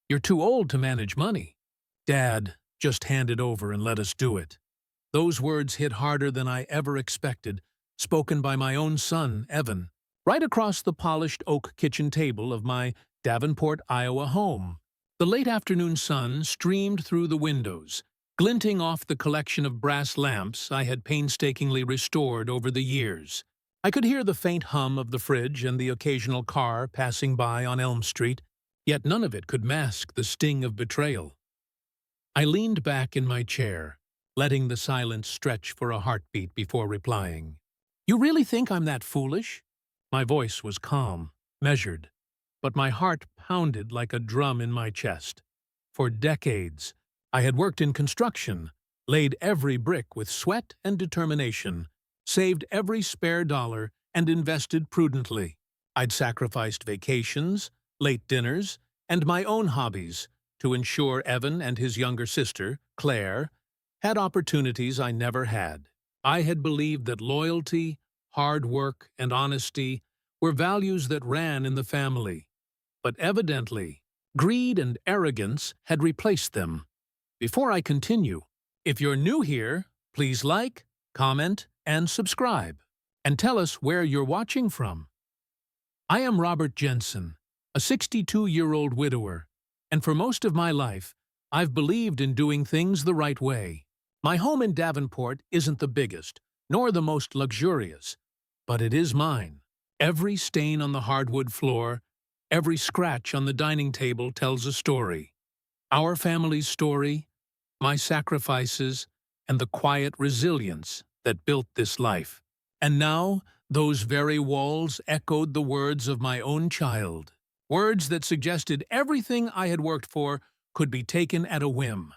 You're too old to manage money. Dad, just hand it over and let us do it. Those words hit harder than I ever expected, spoken by my own son, Evan, right across the polished oak kitchen table of my Davenport, Iowa home. The late afternoon sun streamed through the windows, glinting off the collection of brass lamps I had painstakingly restored over the years. I could hear the faint hum of the fridge and the occasional car passing by on Elm Street, yet none of it could mask the sting of betrayal. I leaned back in my chair, letting the silence stretch for a heartbeat before replying. You really think I'm that foolish? My voice was calm, measured, but my heart pounded like a drum in my chest. For decades, I had worked in construction, laid every brick with sweat and determination, saved every spare dollar, and invested prudently. I'd sacrificed vacations, late dinners, and my own hobbies to ensure Evan and his younger sister, Claire, had opportunities I never had. I had believed that loyalty, hard work, and honesty were values that ran in the family. But evidently, greed and arrogance had replaced them. Before I continue, if you're new here, please like, comment, and subscribe, and tell us where you're watching from. I am Robert Jensen, a 62-year-old widower, and for most of my life, I've believed in doing things the right way. My home in Davenport isn't the biggest, nor the most luxurious, but it is mine. Every stain on the hardwood floor, every scratch on the dining table tells a story. Our family's story, my sacrifices, and the quiet resilience that built this life. And now, those very walls echoed the words of my own child, words that suggested everything I had worked for could be taken at a whim.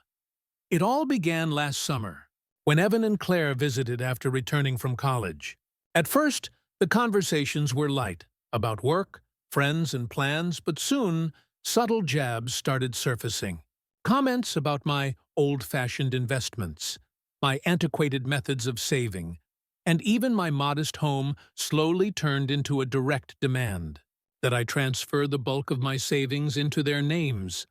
It all began last summer, when Evan and Claire visited after returning from college. At first, the conversations were light, about work, friends, and plans, but soon, subtle jabs started surfacing. Comments about my old-fashioned investments, my antiquated methods of saving, and even my modest home slowly turned into a direct demand that I transfer the bulk of my savings into their names.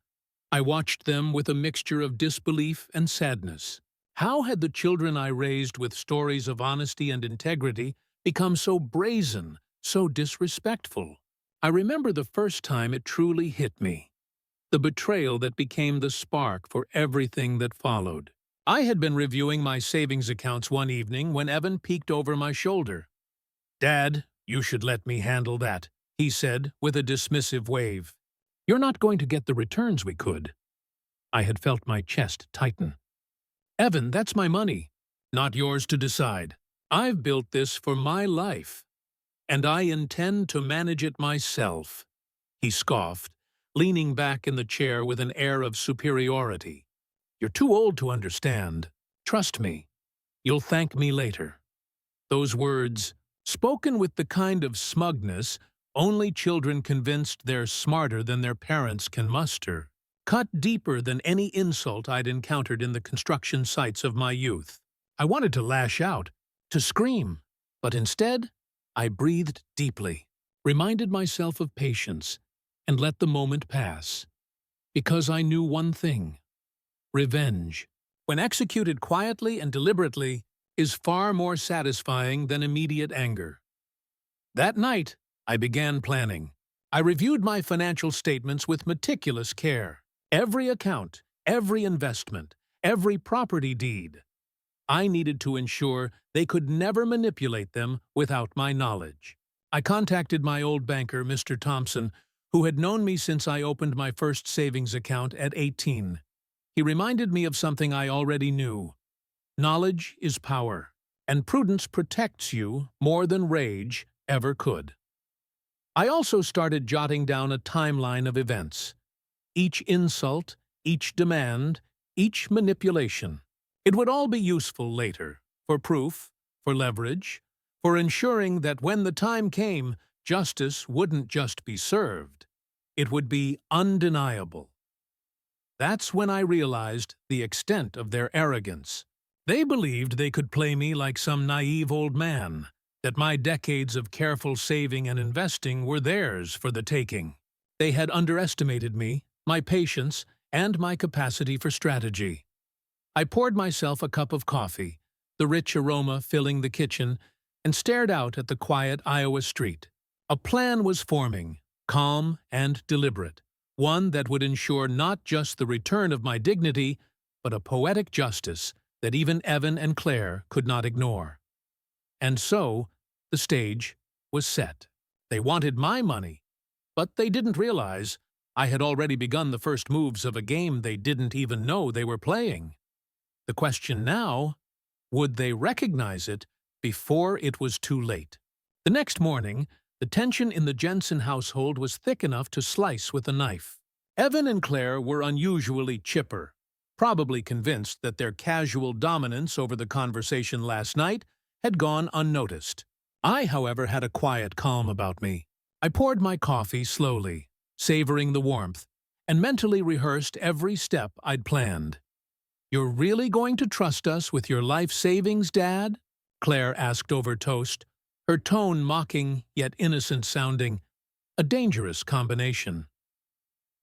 I watched them with a mixture of disbelief and sadness. How had the children I raised with stories of honesty and integrity become so brazen, so disrespectful? I remember the first time it truly hit me. The betrayal that became the spark for everything that followed. I had been reviewing my savings accounts one evening when Evan peeked over my shoulder. "Dad, you should let me handle that," he said with a dismissive wave. "You're not going to get the returns we could." I had felt my chest tighten. "Evan, that's my money, not yours to decide. I've built this for my life, and I intend to manage it myself," he scoffed, leaning back in the chair with an air of superiority. "You're too old to understand. Trust me. You'll thank me later." Those words, spoken with the kind of smugness only children convinced they're smarter than their parents can muster, cut deeper than any insult I'd encountered in the construction sites of my youth. I wanted to lash out, to scream, but instead, I breathed deeply, reminded myself of patience, and let the moment pass. Because I knew one thing: revenge, when executed quietly and deliberately, is far more satisfying than immediate anger. That night, I began planning. I reviewed my financial statements with meticulous care. Every account, every investment, every property deed. I needed to ensure they could never manipulate them without my knowledge. I contacted my old banker, Mr. Thompson, who had known me since I opened my first savings account at 18. He reminded me of something I already knew. Knowledge is power, and prudence protects you more than rage ever could. I also started jotting down a timeline of events. Each insult, each demand, each manipulation. It would all be useful later, for proof, for leverage, for ensuring that when the time came, justice wouldn't just be served. It would be undeniable. That's when I realized the extent of their arrogance. They believed they could play me like some naive old man, that my decades of careful saving and investing were theirs for the taking. They had underestimated me, my patience, and my capacity for strategy. I poured myself a cup of coffee, the rich aroma filling the kitchen, and stared out at the quiet Iowa street. A plan was forming, calm and deliberate, one that would ensure not just the return of my dignity, but a poetic justice that even Evan and Claire could not ignore. And so, the stage was set. They wanted my money, but they didn't realize I had already begun the first moves of a game they didn't even know they were playing. The question now, would they recognize it before it was too late? The next morning, the tension in the Jensen household was thick enough to slice with a knife. Evan and Claire were unusually chipper, probably convinced that their casual dominance over the conversation last night had gone unnoticed. I, however, had a quiet calm about me. I poured my coffee slowly, savoring the warmth, and mentally rehearsed every step I'd planned. "You're really going to trust us with your life savings, Dad?" Claire asked over toast, her tone mocking yet innocent sounding, a dangerous combination.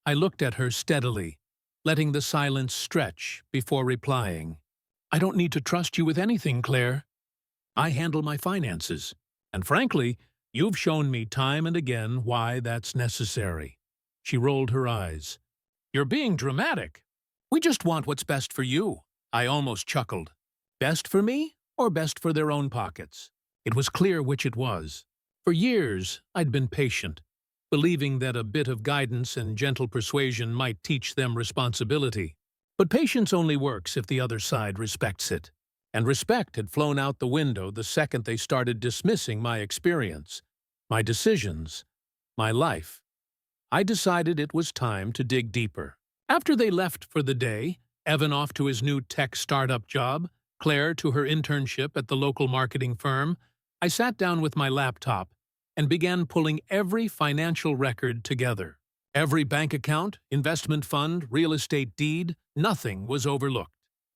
I looked at her steadily, letting the silence stretch before replying. "I don't need to trust you with anything, Claire. I handle my finances, and frankly, you've shown me time and again why that's necessary." She rolled her eyes. "You're being dramatic. We just want what's best for you." I almost chuckled. Best for me or best for their own pockets? It was clear which it was. For years, I'd been patient, believing that a bit of guidance and gentle persuasion might teach them responsibility. But patience only works if the other side respects it. And respect had flown out the window the second they started dismissing my experience, my decisions, my life. I decided it was time to dig deeper. After they left for the day, Evan off to his new tech startup job, Claire to her internship at the local marketing firm, I sat down with my laptop and began pulling every financial record together. Every bank account, investment fund, real estate deed, nothing was overlooked.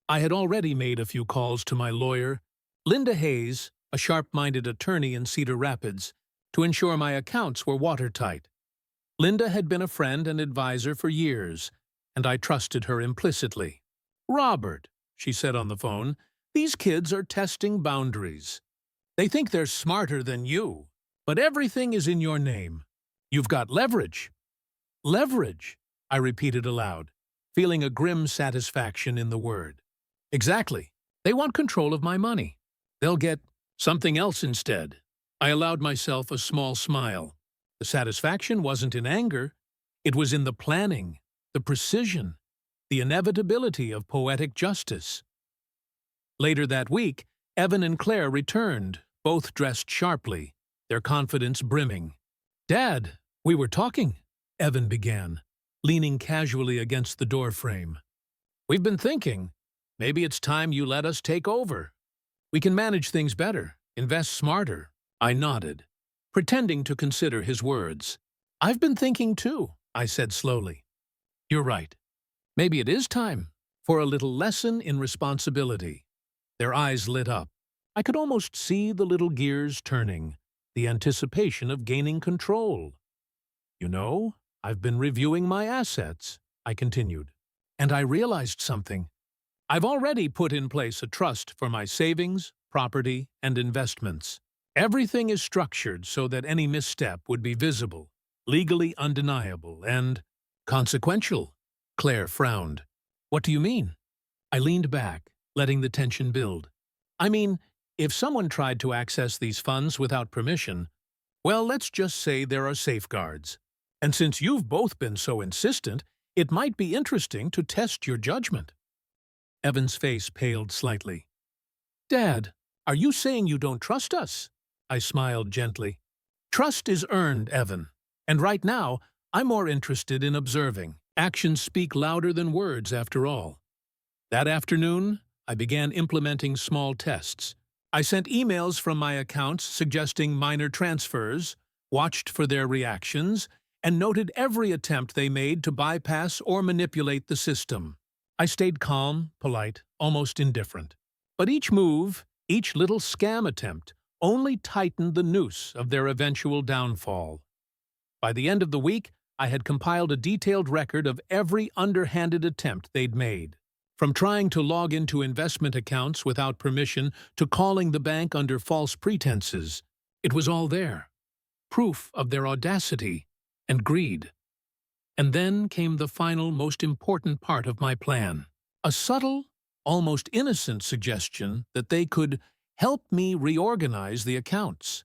I had already made a few calls to my lawyer, Linda Hayes, a sharp-minded attorney in Cedar Rapids, to ensure my accounts were watertight. Linda had been a friend and advisor for years, and I trusted her implicitly. "Robert," she said on the phone, "these kids are testing boundaries. They think they're smarter than you, but everything is in your name. You've got leverage." "Leverage," I repeated aloud, feeling a grim satisfaction in the word. "Exactly. They want control of my money. They'll get something else instead." I allowed myself a small smile. The satisfaction wasn't in anger. It was in the planning, the precision, the inevitability of poetic justice. Later that week, Evan and Claire returned, both dressed sharply, their confidence brimming. "Dad, we were talking," Evan began, leaning casually against the doorframe. "We've been thinking, maybe it's time you let us take over. We can manage things better, invest smarter." I nodded, pretending to consider his words. "I've been thinking too," I said slowly. "You're right. Maybe it is time for a little lesson in responsibility." Their eyes lit up. I could almost see the little gears turning, the anticipation of gaining control. "You know, I've been reviewing my assets," I continued, "and I realized something. I've already put in place a trust for my savings, property, and investments. Everything is structured so that any misstep would be visible, legally undeniable, and consequential." Claire frowned. "What do you mean?" I leaned back, letting the tension build. "I mean, if someone tried to access these funds without permission, well, let's just say there are safeguards. And since you've both been so insistent, it might be interesting to test your judgment." Evan's face paled slightly. "Dad, are you saying you don't trust us?" I smiled gently. "Trust is earned, Evan, and right now, I'm more interested in observing. Actions speak louder than words, after all." That afternoon, I began implementing small tests. I sent emails from my accounts suggesting minor transfers, watched for their reactions, and noted every attempt they made to bypass or manipulate the system. I stayed calm, polite, almost indifferent. But each move, each little scam attempt, only tightened the noose of their eventual downfall. By the end of the week, I had compiled a detailed record of every underhanded attempt they'd made. From trying to log into investment accounts without permission to calling the bank under false pretenses, it was all there. Proof of their audacity and greed. And then came the final, most important part of my plan. A subtle, almost innocent suggestion that they could help me reorganize the accounts.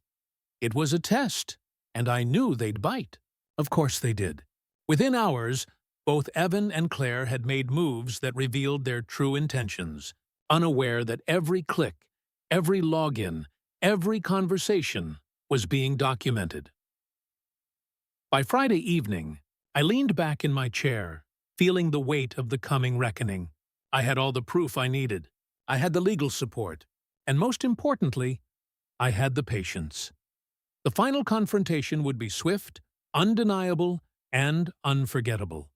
It was a test, and I knew they'd bite. Of course they did. Within hours, both Evan and Claire had made moves that revealed their true intentions, unaware that every click, every login, every conversation was being documented. By Friday evening, I leaned back in my chair, feeling the weight of the coming reckoning. I had all the proof I needed. I had the legal support. And most importantly, I had the patience. The final confrontation would be swift, undeniable, and unforgettable.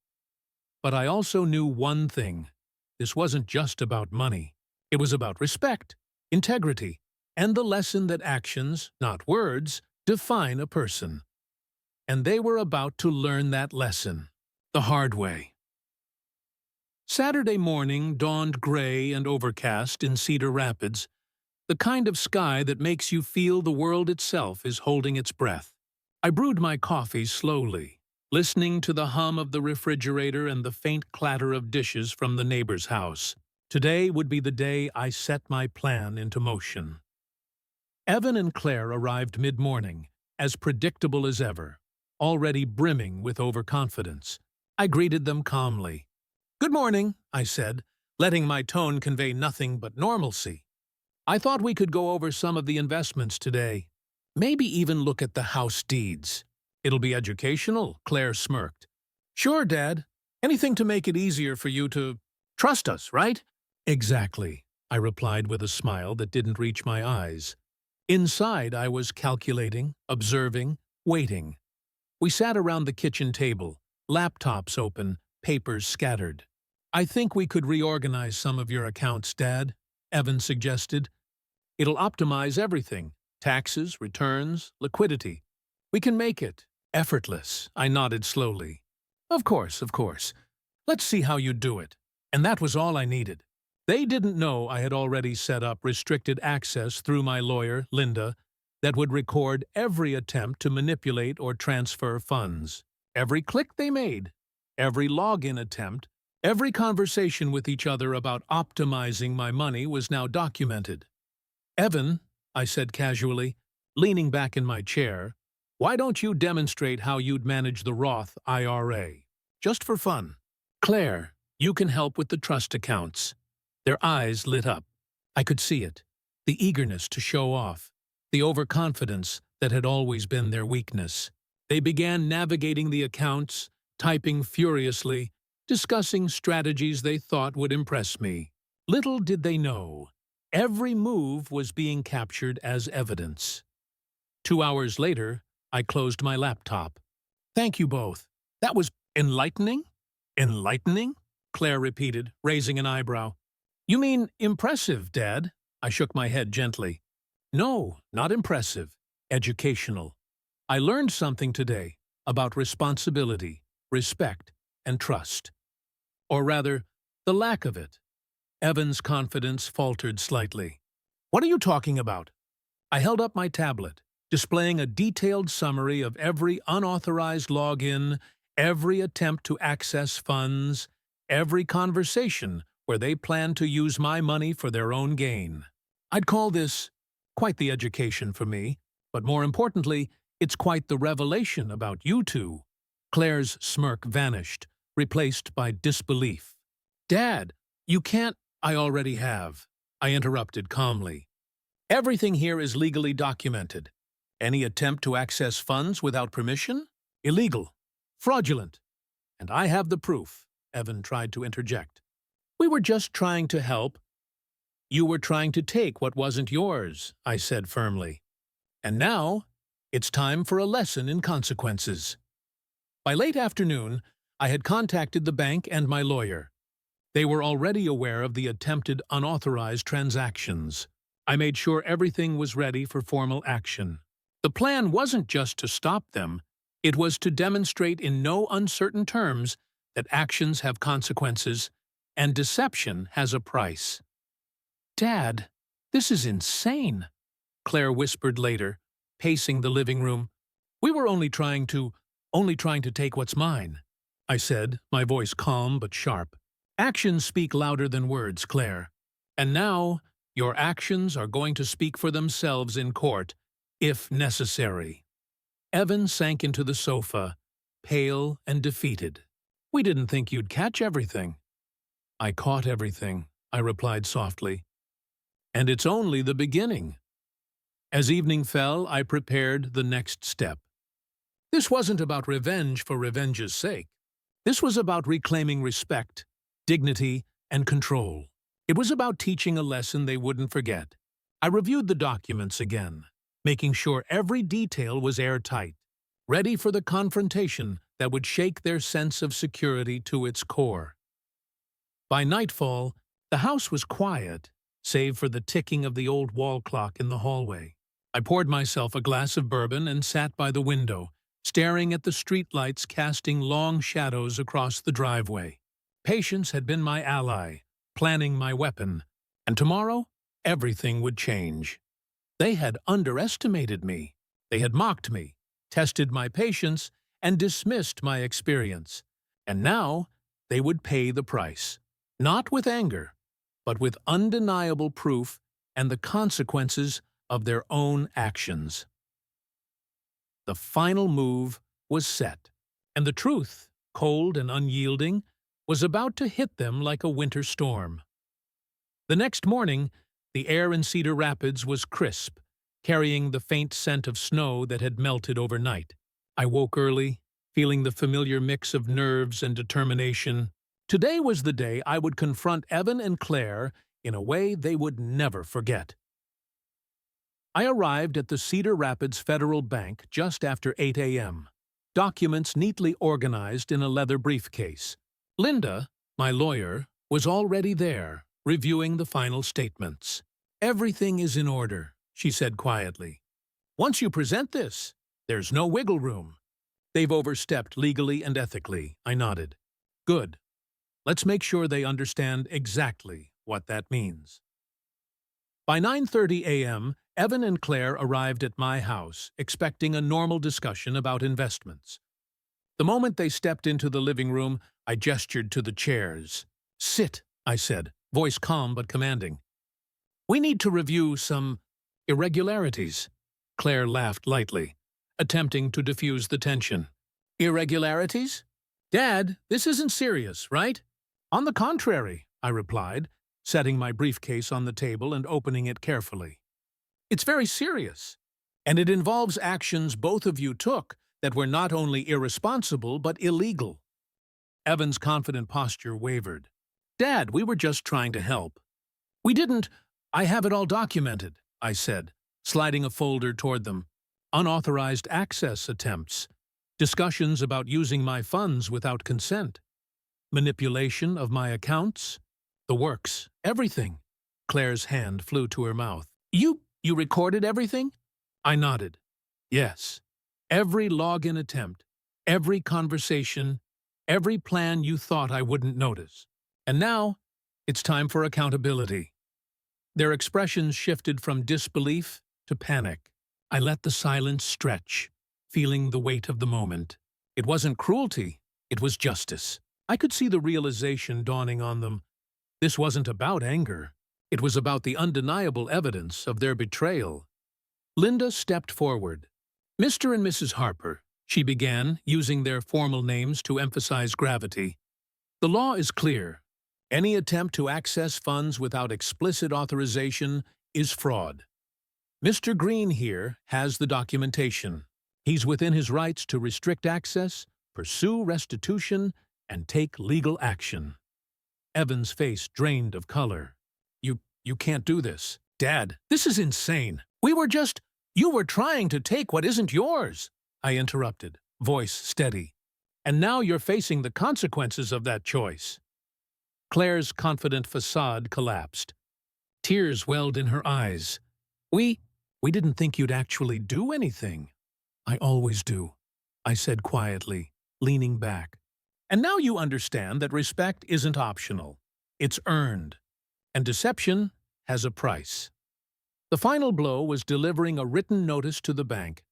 But I also knew one thing. This wasn't just about money. It was about respect, integrity, and the lesson that actions, not words, define a person. And they were about to learn that lesson, the hard way. Saturday morning dawned gray and overcast in Cedar Rapids, the kind of sky that makes you feel the world itself is holding its breath. I brewed my coffee slowly, listening to the hum of the refrigerator and the faint clatter of dishes from the neighbor's house. Today would be the day I set my plan into motion. Evan and Claire arrived mid-morning, as predictable as ever, already brimming with overconfidence. I greeted them calmly. "Good morning," I said, letting my tone convey nothing but normalcy. "I thought we could go over some of the investments today. Maybe even look at the house deeds. It'll be educational," Claire smirked. "Sure, Dad. Anything to make it easier for you to trust us, right?" "Exactly," I replied with a smile that didn't reach my eyes. Inside, I was calculating, observing, waiting. We sat around the kitchen table, laptops open, papers scattered. "I think we could reorganize some of your accounts, Dad," Evan suggested. "It'll optimize everything. Taxes, returns, liquidity. We can make it effortless." I nodded slowly. Of course. Let's see how you do it." And that was all I needed. They didn't know I had already set up restricted access through my lawyer, Linda, that would record every attempt to manipulate or transfer funds. Every click they made, every login attempt, every conversation with each other about optimizing my money was now documented. "Evan," I said casually, leaning back in my chair, "why don't you demonstrate how you'd manage the Roth IRA? Just for fun." "Claire, you can help with the trust accounts." Their eyes lit up. I could see it. The eagerness to show off. The overconfidence that had always been their weakness. They began navigating the accounts, typing furiously, discussing strategies they thought would impress me. Little did they know, every move was being captured as evidence. 2 hours later, I closed my laptop. "Thank you both. That was enlightening?" "Enlightening?" Claire repeated, raising an eyebrow. "You mean impressive, Dad?" I shook my head gently. "No, not impressive. Educational. I learned something today about responsibility, respect, and trust. Or rather, the lack of it." Evan's confidence faltered slightly. "What are you talking about?" I held up my tablet, displaying a detailed summary of every unauthorized login, every attempt to access funds, every conversation where they planned to use my money for their own gain. I'd call this quite the education for me, but more importantly, it's quite the revelation about you two. Claire's smirk vanished, replaced by disbelief. "Dad, you can't—" "I already have," I interrupted calmly. "Everything here is legally documented. Any attempt to access funds without permission? Illegal. Fraudulent. And I have the proof," Evan tried to interject. "We were just trying to help." "You were trying to take what wasn't yours," I said firmly. "And now, it's time for a lesson in consequences." By late afternoon, I had contacted the bank and my lawyer. They were already aware of the attempted unauthorized transactions. I made sure everything was ready for formal action. The plan wasn't just to stop them, It was to demonstrate in no uncertain terms that actions have consequences and deception has a price. "Dad, this is insane," Claire whispered later, pacing the living room. "We were only trying to take what's mine," I said, my voice calm but sharp. "Actions speak louder than words, Claire. And now, your actions are going to speak for themselves in court, if necessary." Evan sank into the sofa, pale and defeated. "We didn't think you'd catch everything." "I caught everything," I replied softly. "And it's only the beginning." As evening fell, I prepared the next step. This wasn't about revenge for revenge's sake. This was about reclaiming respect, dignity, and control. It was about teaching a lesson they wouldn't forget. I reviewed the documents again, making sure every detail was airtight, ready for the confrontation that would shake their sense of security to its core. By nightfall, the house was quiet, save for the ticking of the old wall clock in the hallway. I poured myself a glass of bourbon and sat by the window, staring at the streetlights casting long shadows across the driveway. Patience had been my ally, planning my weapon, and tomorrow everything would change. They had underestimated me. They had mocked me, tested my patience, and dismissed my experience. And now they would pay the price, not with anger, but with undeniable proof and the consequences of their own actions. The final move was set, and the truth, cold and unyielding, was about to hit them like a winter storm. The next morning, the air in Cedar Rapids was crisp, carrying the faint scent of snow that had melted overnight. I woke early, feeling the familiar mix of nerves and determination. Today was the day I would confront Evan and Claire in a way they would never forget. I arrived at the Cedar Rapids Federal Bank just after 8 a.m., documents neatly organized in a leather briefcase. Linda, my lawyer, was already there, reviewing the final statements. "Everything is in order," she said quietly. "Once you present this, there's no wiggle room." "They've overstepped legally and ethically," I nodded. "Good. Let's make sure they understand exactly what that means." By 9:30 a.m., Evan and Claire arrived at my house, expecting a normal discussion about investments. The moment they stepped into the living room, I gestured to the chairs. "Sit," I said, voice calm but commanding. "We need to review some irregularities." Claire laughed lightly, attempting to diffuse the tension. "Irregularities? Dad, this isn't serious, right?" "On the contrary," I replied, setting my briefcase on the table and opening it carefully. "It's very serious, and it involves actions both of you took that were not only irresponsible but illegal." Evan's confident posture wavered. "Dad, we were just trying to help." "We didn't. I have it all documented," I said, sliding a folder toward them. "Unauthorized access attempts, discussions about using my funds without consent, manipulation of my accounts, the works, everything." Claire's hand flew to her mouth. You recorded everything?" I nodded. "Yes. Every login attempt, every conversation, every plan you thought I wouldn't notice. And now, it's time for accountability." Their expressions shifted from disbelief to panic. I let the silence stretch, feeling the weight of the moment. It wasn't cruelty, it was justice. I could see the realization dawning on them. This wasn't about anger. It was about the undeniable evidence of their betrayal. Linda stepped forward. "Mr. and Mrs. Harper," she began, using their formal names to emphasize gravity. "The law is clear. Any attempt to access funds without explicit authorization is fraud. Mr. Green here has the documentation. He's within his rights to restrict access, pursue restitution, and take legal action." Evan's face drained of color. You can't do this. "Dad, this is insane. You were trying to take what isn't yours," I interrupted, voice steady. "And now you're facing the consequences of that choice." Claire's confident facade collapsed. Tears welled in her eyes. We didn't think you'd actually do anything." "I always do." I said quietly, leaning back. And now you understand that respect isn't optional. It's earned. And deception has a price. The final blow was delivering a written notice to the bank,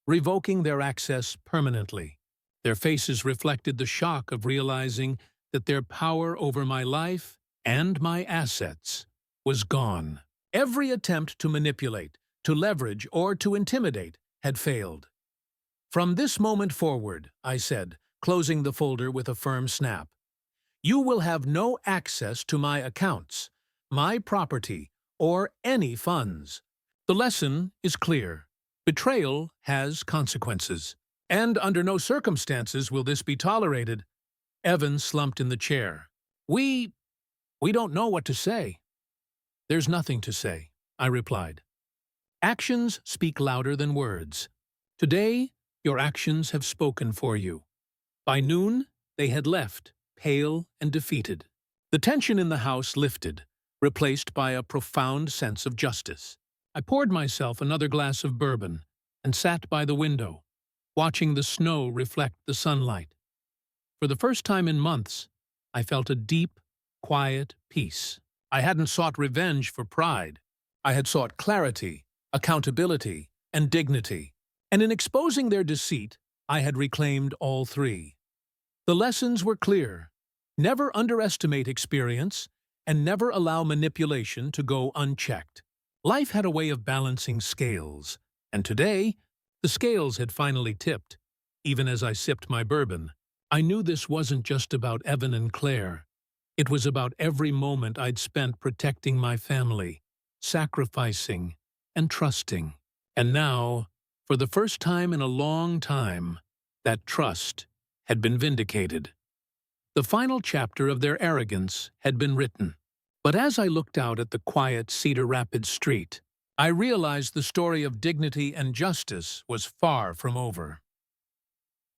revoking their access permanently. Their faces reflected the shock of realizing that their power over my life and my assets was gone. Every attempt to manipulate, to leverage, or to intimidate had failed. From this moment forward, I said, closing the folder with a firm snap, you will have no access to my accounts, my property, or any funds. The lesson is clear. Betrayal has consequences. And under no circumstances will this be tolerated. Evan slumped in the chair. We don't know what to say. There's nothing to say, I replied. Actions speak louder than words. Today, your actions have spoken for you. By noon, they had left, pale and defeated. The tension in the house lifted, replaced by a profound sense of justice. I poured myself another glass of bourbon and sat by the window, watching the snow reflect the sunlight. For the first time in months, I felt a deep, quiet peace. I hadn't sought revenge for pride. I had sought clarity, accountability, and dignity. And in exposing their deceit, I had reclaimed all three. The lessons were clear. Never underestimate experience, and never allow manipulation to go unchecked. Life had a way of balancing scales, and today, the scales had finally tipped. Even as I sipped my bourbon, I knew this wasn't just about Evan and Claire. It was about every moment I'd spent protecting my family, sacrificing, and trusting. And now, for the first time in a long time, that trust had been vindicated. The final chapter of their arrogance had been written. But as I looked out at the quiet Cedar Rapids street, I realized the story of dignity and justice was far from over.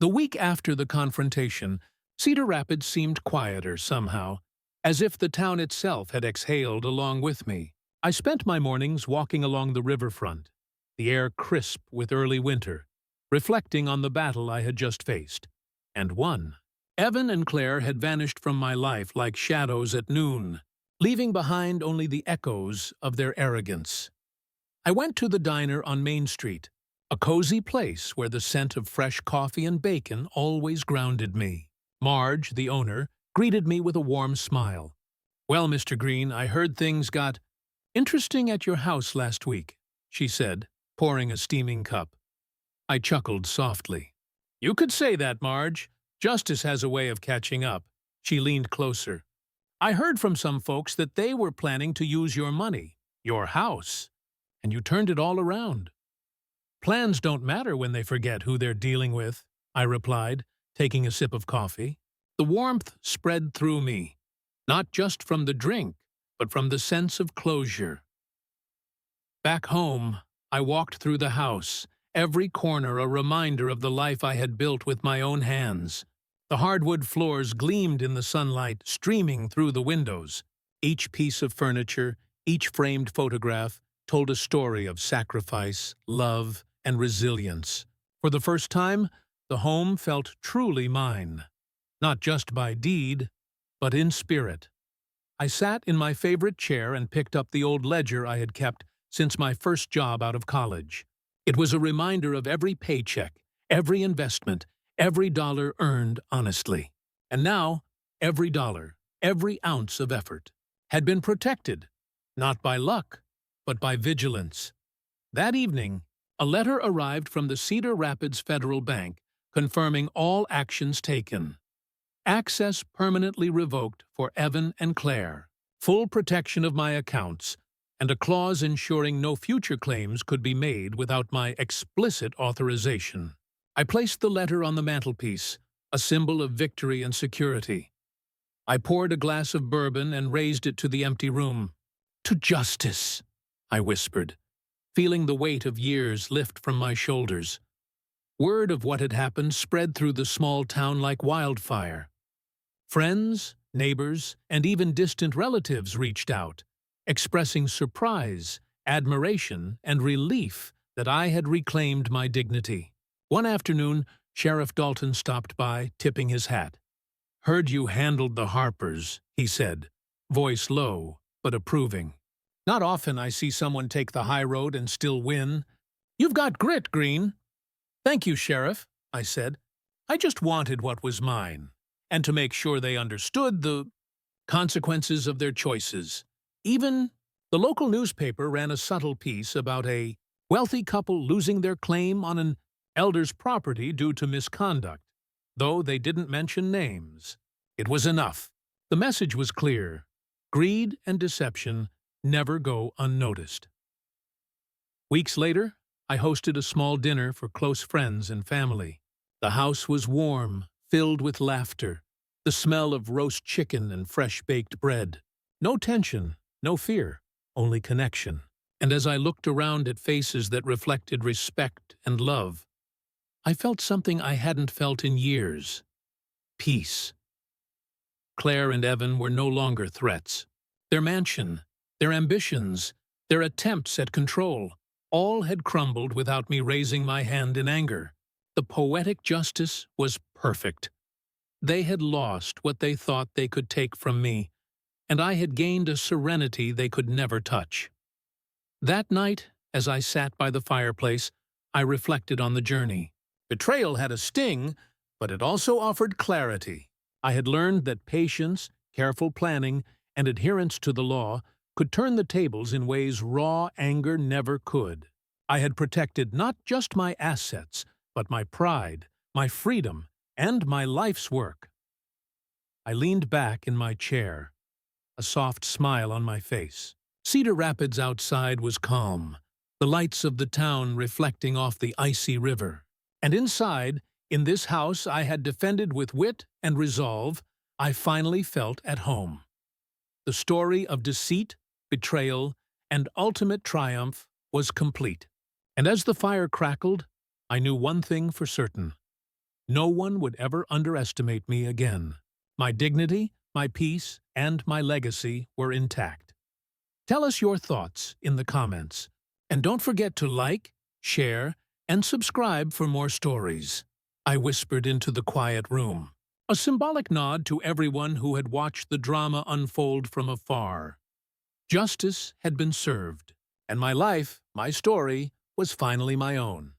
The week after the confrontation, Cedar Rapids seemed quieter somehow, as if the town itself had exhaled along with me. I spent my mornings walking along the riverfront, the air crisp with early winter, reflecting on the battle I had just faced, and won. Evan and Claire had vanished from my life like shadows at noon, leaving behind only the echoes of their arrogance. I went to the diner on Main Street, a cozy place where the scent of fresh coffee and bacon always grounded me. Marge, the owner, greeted me with a warm smile. "Well, Mr. Green, I heard things got interesting at your house last week," she said, pouring a steaming cup. I chuckled softly. "You could say that, Marge. Justice has a way of catching up." She leaned closer. "I heard from some folks that they were planning to use your money, your house, and you turned it all around." "Plans don't matter when they forget who they're dealing with," I replied, taking a sip of coffee. The warmth spread through me, not just from the drink, but from the sense of closure. Back home, I walked through the house, every corner a reminder of the life I had built with my own hands. The hardwood floors gleamed in the sunlight, streaming through the windows. Each piece of furniture, each framed photograph, told a story of sacrifice, love, and resilience. For the first time, the home felt truly mine, not just by deed, but in spirit. I sat in my favorite chair and picked up the old ledger I had kept since my first job out of college. It was a reminder of every paycheck, every investment, every dollar earned honestly. And now, every dollar, every ounce of effort had been protected, not by luck, but by vigilance. That evening, a letter arrived from the Cedar Rapids Federal Bank confirming all actions taken. Access permanently revoked for Evan and Claire, full protection of my accounts, and a clause ensuring no future claims could be made without my explicit authorization. I placed the letter on the mantelpiece, a symbol of victory and security. I poured a glass of bourbon and raised it to the empty room. "To justice," I whispered, feeling the weight of years lift from my shoulders. Word of what had happened spread through the small town like wildfire. Friends, neighbors, and even distant relatives reached out, expressing surprise, admiration, and relief that I had reclaimed my dignity. One afternoon, Sheriff Dalton stopped by, tipping his hat. "Heard you handled the Harpers," he said, voice low but approving. "Not often I see someone take the high road and still win. You've got grit, Green." "Thank you, Sheriff," I said. "I just wanted what was mine, and to make sure they understood the consequences of their choices. Even the local newspaper ran a subtle piece about a wealthy couple losing their claim on an elder's property due to misconduct, though they didn't mention names. It was enough. The message was clear. Greed and deception never go unnoticed." Weeks later, I hosted a small dinner for close friends and family. The house was warm, filled with laughter, the smell of roast chicken and fresh-baked bread. No tension, no fear, only connection. And as I looked around at faces that reflected respect and love, I felt something I hadn't felt in years. Peace. Claire and Evan were no longer threats. Their mansion, their ambitions, their attempts at control, all had crumbled without me raising my hand in anger. The poetic justice was perfect. They had lost what they thought they could take from me, and I had gained a serenity they could never touch. That night, as I sat by the fireplace, I reflected on the journey. Betrayal had a sting, but it also offered clarity. I had learned that patience, careful planning, and adherence to the law could turn the tables in ways raw anger never could. I had protected not just my assets, but my pride, my freedom, and my life's work. I leaned back in my chair, a soft smile on my face. Cedar Rapids outside was calm, the lights of the town reflecting off the icy river. And inside, in this house I had defended with wit and resolve, I finally felt at home. The story of deceit, betrayal, and ultimate triumph was complete. And as the fire crackled, I knew one thing for certain. No one would ever underestimate me again. My dignity, my peace, and my legacy were intact. Tell us your thoughts in the comments. And don't forget to like, share, and subscribe for more stories. I whispered into the quiet room, a symbolic nod to everyone who had watched the drama unfold from afar. Justice had been served, and my life, my story, was finally my own.